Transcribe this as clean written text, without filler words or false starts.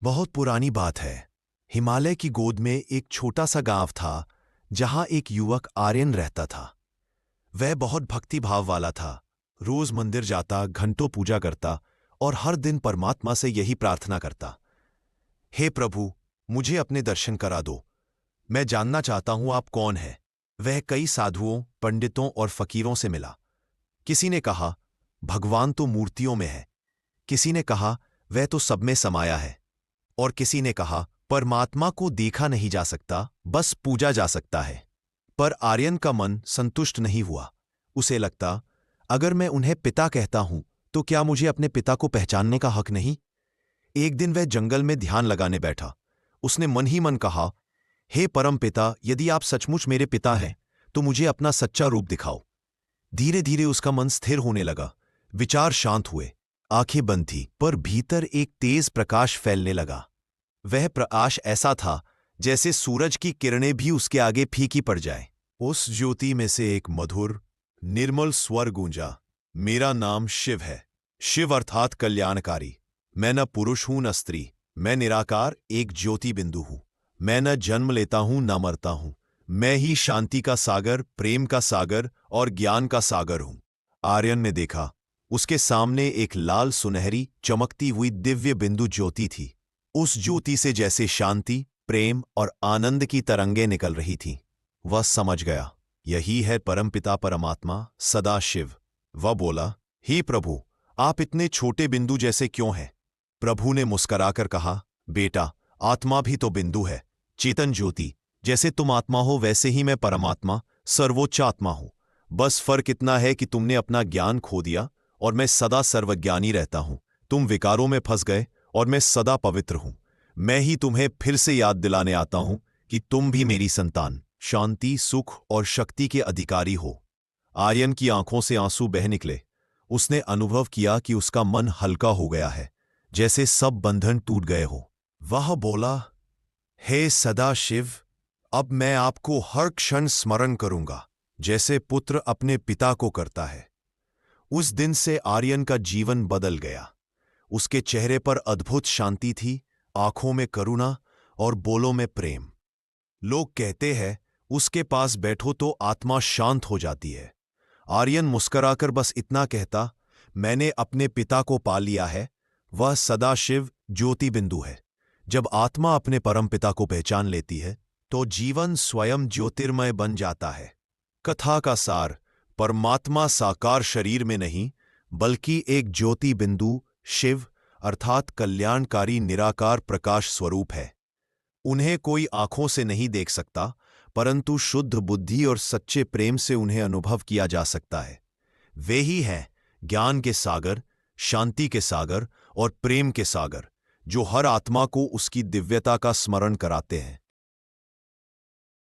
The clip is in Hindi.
बहुत पुरानी बात है। हिमालय की गोद में एक छोटा सा गांव था जहां एक युवक आर्यन रहता था। वह बहुत भक्ति भाव वाला था। रोज मंदिर जाता, घंटों पूजा करता और हर दिन परमात्मा से यही प्रार्थना करता, हे प्रभु, मुझे अपने दर्शन करा दो। मैं जानना चाहता हूं आप कौन हैं। वह कई साधुओं, पंडितों और फकीरों से मिला। किसी ने कहा, भगवान तो मूर्तियों में है। किसी ने कहा, वह तो सब में समाया है। और किसी ने कहा, परमात्मा को देखा नहीं जा सकता, बस पूजा जा सकता है। पर आर्यन का मन संतुष्ट नहीं हुआ। उसे लगता, अगर मैं उन्हें पिता कहता हूं तो क्या मुझे अपने पिता को पहचानने का हक नहीं। एक दिन वह जंगल में ध्यान लगाने बैठा। उसने मन ही मन कहा, हे परम पिता, यदि आप सचमुच मेरे पिता हैं तो मुझे अपना सच्चा रूप दिखाओ। धीरे धीरे उसका मन स्थिर होने लगा। विचार शांत हुए। आंखें बंद थी, पर भीतर एक तेज प्रकाश फैलने लगा। वह प्रकाश ऐसा था जैसे सूरज की किरणें भी उसके आगे फीकी पड़ जाए। उस ज्योति में से एक मधुर, निर्मल स्वर गूंजा, मेरा नाम शिव है। शिव अर्थात कल्याणकारी। मैं न पुरुष हूं न स्त्री। मैं निराकार एक ज्योति बिंदु हूं। मैं न जन्म लेता हूं न मरता हूं। मैं ही शांति का सागर, प्रेम का सागर और ज्ञान का सागर हूं। आर्यन ने देखा, उसके सामने एक लाल सुनहरी चमकती हुई दिव्य बिंदु ज्योति थी। उस ज्योति से जैसे शांति, प्रेम और आनंद की तरंगें निकल रही थीं। वह समझ गया, यही है परमपिता परमात्मा, सदाशिव। वह बोला, हे प्रभु, आप इतने छोटे बिंदु जैसे क्यों हैं। प्रभु ने मुस्कराकर कहा, बेटा, आत्मा भी तो बिंदु है, चेतन ज्योति। जैसे तुम आत्मा हो वैसे ही मैं परमात्मा, सर्वोच्च आत्मा हूं। बस फर्क इतना है कि तुमने अपना ज्ञान खो दिया और मैं सदा सर्वज्ञानी रहता हूं। तुम विकारों में फंस गए और मैं सदा पवित्र हूं। मैं ही तुम्हें फिर से याद दिलाने आता हूं कि तुम भी मेरी संतान, शांति, सुख और शक्ति के अधिकारी हो। आर्यन की आंखों से आंसू बह निकले। उसने अनुभव किया कि उसका मन हल्का हो गया है, जैसे सब बंधन टूट गए हो। वह बोला, हे सदाशिव, अब मैं आपको हर क्षण स्मरण करूंगा, जैसे पुत्र अपने पिता को करता है। उस दिन से आर्यन का जीवन बदल गया। उसके चेहरे पर अद्भुत शांति थी, आंखों में करुणा और बोलों में प्रेम। लोग कहते हैं, उसके पास बैठो तो आत्मा शांत हो जाती है। आर्यन मुस्कराकर बस इतना कहता, मैंने अपने पिता को पा लिया है। वह सदाशिव ज्योति बिंदु है। जब आत्मा अपने परमपिता को पहचान लेती है तो जीवन स्वयं ज्योतिर्मय बन जाता है। कथा का सार, परमात्मा साकार शरीर में नहीं, बल्कि एक ज्योति बिंदु शिव अर्थात कल्याणकारी निराकार प्रकाश स्वरूप है। उन्हें कोई आंखों से नहीं देख सकता, परंतु शुद्ध बुद्धि और सच्चे प्रेम से उन्हें अनुभव किया जा सकता है। वे ही हैं ज्ञान के सागर, शांति के सागर और प्रेम के सागर, जो हर आत्मा को उसकी दिव्यता का स्मरण कराते हैं।